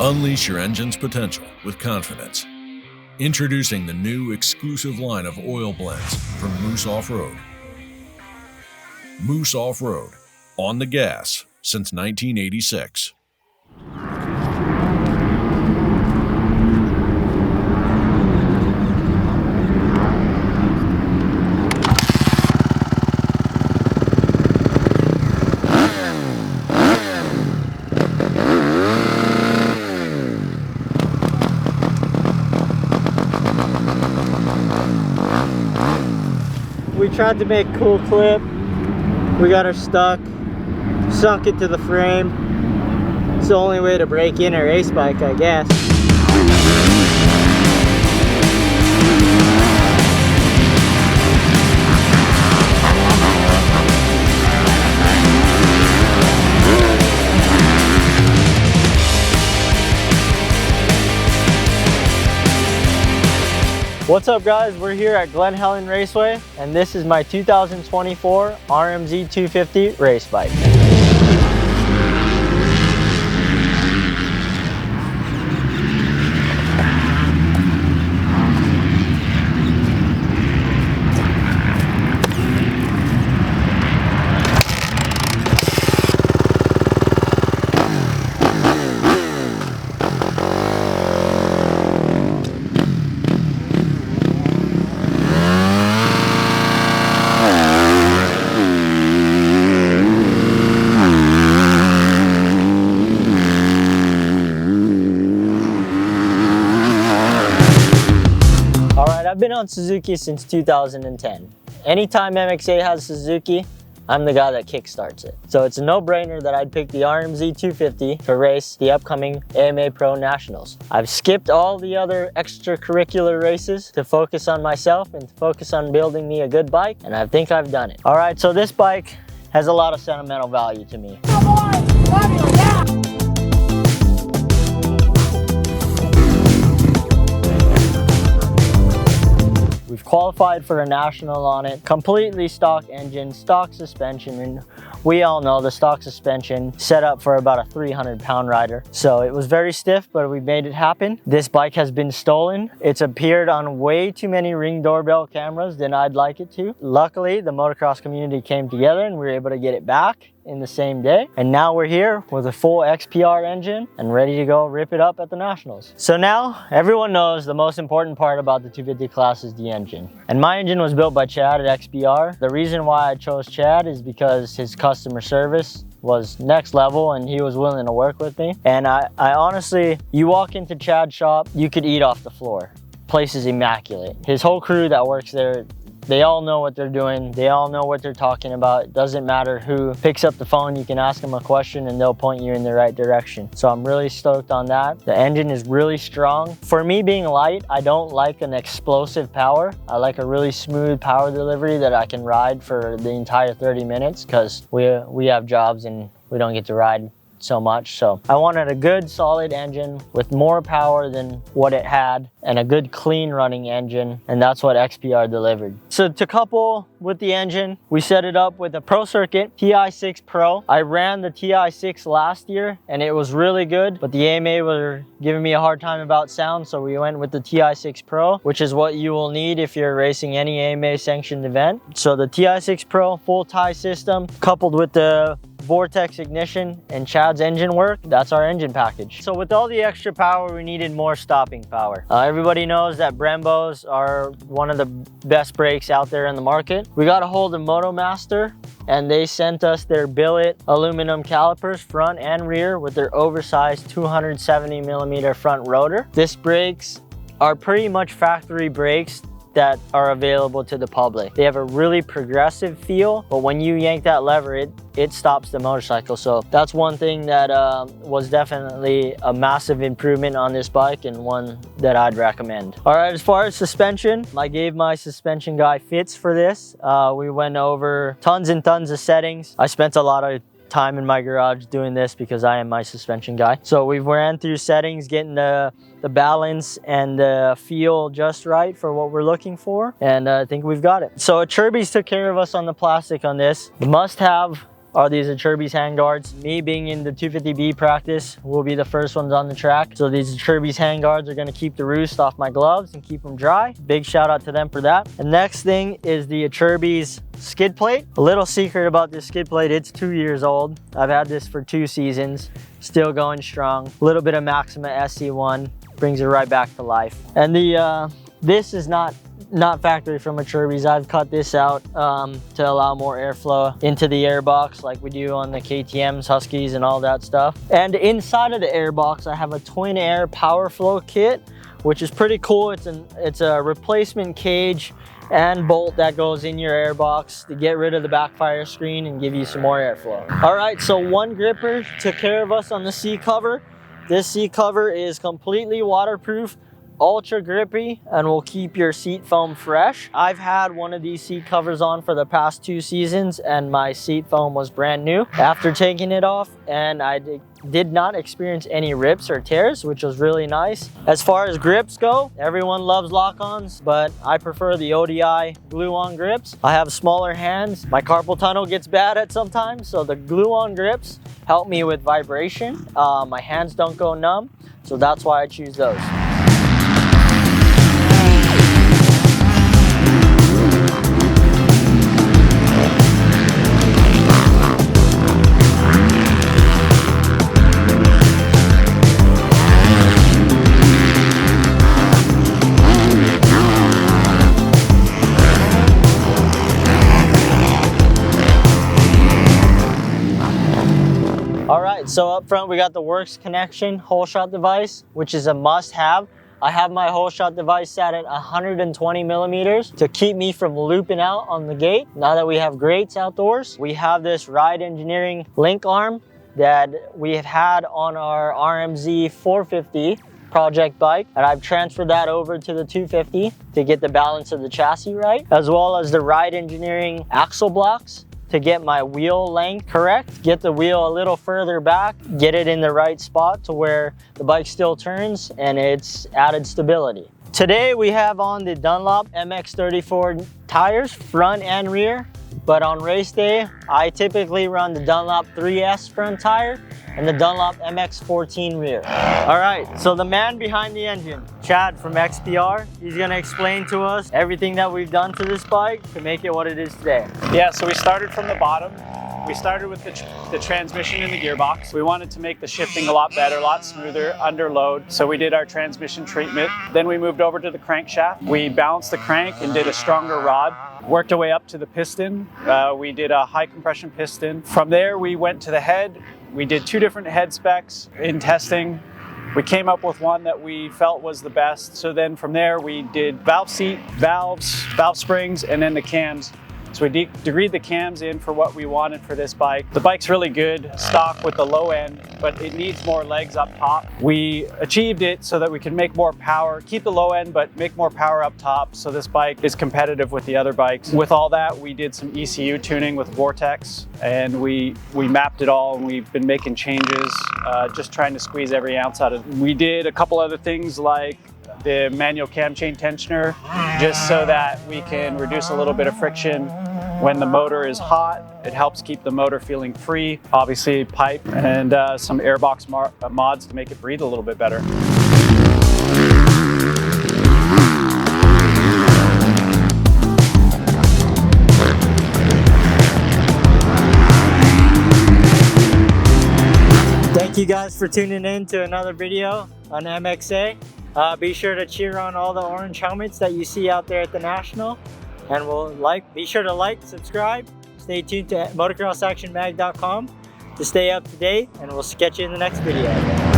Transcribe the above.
Unleash your engine's potential with confidence. Introducing the new exclusive line of oil blends from Moose Off-Road. Moose Off-Road, on the gas since 1986. We tried to make a cool clip. We got her stuck, sunk it to the frame. It's the only way to break in a race bike, I guess. What's up guys, we're here at Glen Helen Raceway and this is my 2024 RM-Z250 race bike. I've been on Suzuki since 2010. Anytime MXA has Suzuki, I'm the guy that kickstarts it. So it's a no-brainer that I'd pick the RM-Z250 to race the upcoming AMA Pro Nationals. I've skipped all the other extracurricular races to focus on myself and to focus on building me a good bike, and I think I've done it. All right, so this bike has a lot of sentimental value to me. Come on, yeah. We've qualified for a national on it, completely stock engine, stock suspension, and we all know the stock suspension set up for about a 300-pound rider. So it was very stiff, but we made it happen. This bike has been stolen. It's appeared on way too many Ring doorbell cameras than I'd like it to. Luckily, the motocross community came together and we were able to get it back in the same day. And now we're here with a full XPR engine and ready to go rip it up at the Nationals. So now everyone knows the most important part about the 250 class is the engine. And my engine was built by Chad at XPR. The reason why I chose Chad is because his customer service was next level and he was willing to work with me. And I honestly, you walk into Chad's shop, you could eat off the floor. Place is immaculate. His whole crew that works there, they all know what they're doing. They all know what they're talking about. It doesn't matter who picks up the phone. You can ask them a question and they'll point you in the right direction. So I'm really stoked on that. The engine is really strong. For me being light, I don't like an explosive power. I like a really smooth power delivery that I can ride for the entire 30 minutes because we have jobs and we don't get to ride so much. So I wanted a good solid engine with more power than what it had and a good clean running engine, and that's what XPR delivered. So to couple with the engine, we set it up with a Pro Circuit TI6 Pro. I ran the TI6 last year and it was really good, but the AMA were giving me a hard time about sound, so we went with the TI6 Pro, which is what you will need if you're racing any AMA sanctioned event. So the TI6 Pro full tie system coupled with the Vortex ignition and Chad's engine work, that's our engine package. So with all the extra power, we needed more stopping power. Everybody knows that Brembos are one of the best brakes out there in the market. We got a hold of MotoMaster and they sent us their billet aluminum calipers front and rear with their oversized 270mm front rotor. These brakes are pretty much factory brakes that are available to the public. They have a really progressive feel, but when you yank that lever, it stops the motorcycle. So that's one thing that was definitely a massive improvement on this bike and one that I'd recommend. All right, as far as suspension, I gave my suspension guy fits for this. We went over tons and tons of settings. I spent a lot of time in my garage doing this because I am my suspension guy. So we ran through settings, getting the balance and the feel just right for what we're looking for, and I think we've got it. So Chirby's took care of us on the plastic on this. The must-have are these Acerbis handguards. Me being in the 250B practice, we'll be the first ones on the track. So these Acerbis handguards are gonna keep the roost off my gloves and keep them dry. Big shout out to them for that. The next thing is the Acerbis skid plate. A little secret about this skid plate, it's 2 years old. I've had this for 2 seasons, still going strong. A little bit of Maxima SC1 brings it right back to life. And the this is not factory from Acerbis. I've cut this out to allow more airflow into the airbox like we do on the KTMs, Huskies, and all that stuff. And inside of the airbox, I have a twin air power flow kit, which is pretty cool. It's a replacement cage and bolt that goes in your airbox to get rid of the backfire screen and give you some more airflow. All right, so one gripper took care of us on the seat cover. This seat cover is completely waterproof, ultra grippy, and will keep your seat foam fresh. I've had one of these seat covers on for the past 2 seasons and my seat foam was brand new after taking it off, and I did not experience any rips or tears, which was really nice. As far as grips go, everyone loves lock-ons, but I prefer the ODI glue-on grips. I have smaller hands. My carpal tunnel gets bad at sometimes, so the glue-on grips help me with vibration. My hands don't go numb, so that's why I choose those. So up front, we got the Works Connection hole shot device, which is a must-have. I have my hole shot device set at 120 millimeters to keep me from looping out on the gate. Now that we have grates outdoors, we have this Ride Engineering link arm that we have had on our RM-Z450 project bike, and I've transferred that over to the 250 to get the balance of the chassis right, as well as the Ride Engineering axle blocks to get my wheel length correct, get the wheel a little further back, get it in the right spot to where the bike still turns and it's added stability. Today we have on the Dunlop MX-34 tires, front and rear, but on race day, I typically run the Dunlop 3S front tire and the Dunlop MX-14 rear. All right, so the man behind the engine, Chad from XPR, he's gonna explain to us everything that we've done to this bike to make it what it is today. Yeah, so we started from the bottom. We started with the transmission and the gearbox. We wanted to make the shifting a lot better, a lot smoother under load. So we did our transmission treatment. Then we moved over to the crankshaft. We balanced the crank and did a stronger rod. Worked our way up to the piston. We did a high compression piston. From there, we went to the head. We did 2 different head specs in testing. We came up with one that we felt was the best. So then from there, we did valve seat, valves, valve springs, and then the cams. So we degreed the cams in for what we wanted for this bike. The bike's really good, stock with the low end, but it needs more legs up top. We achieved it so that we can make more power, keep the low end, but make more power up top so this bike is competitive with the other bikes. With all that, we did some ECU tuning with Vortex, and we mapped it all, and we've been making changes, just trying to squeeze every ounce out of it. We did a couple other things like the manual cam chain tensioner, just so that we can reduce a little bit of friction when the motor is hot. It helps keep the motor feeling free. Obviously pipe and some airbox mods to make it breathe a little bit better. Thank you guys for tuning in to another video on MXA. Be sure to cheer on all the orange helmets that you see out there at the National, and be sure to like, subscribe, stay tuned to motocrossactionmag.com to stay up to date, and we'll catch you in the next video.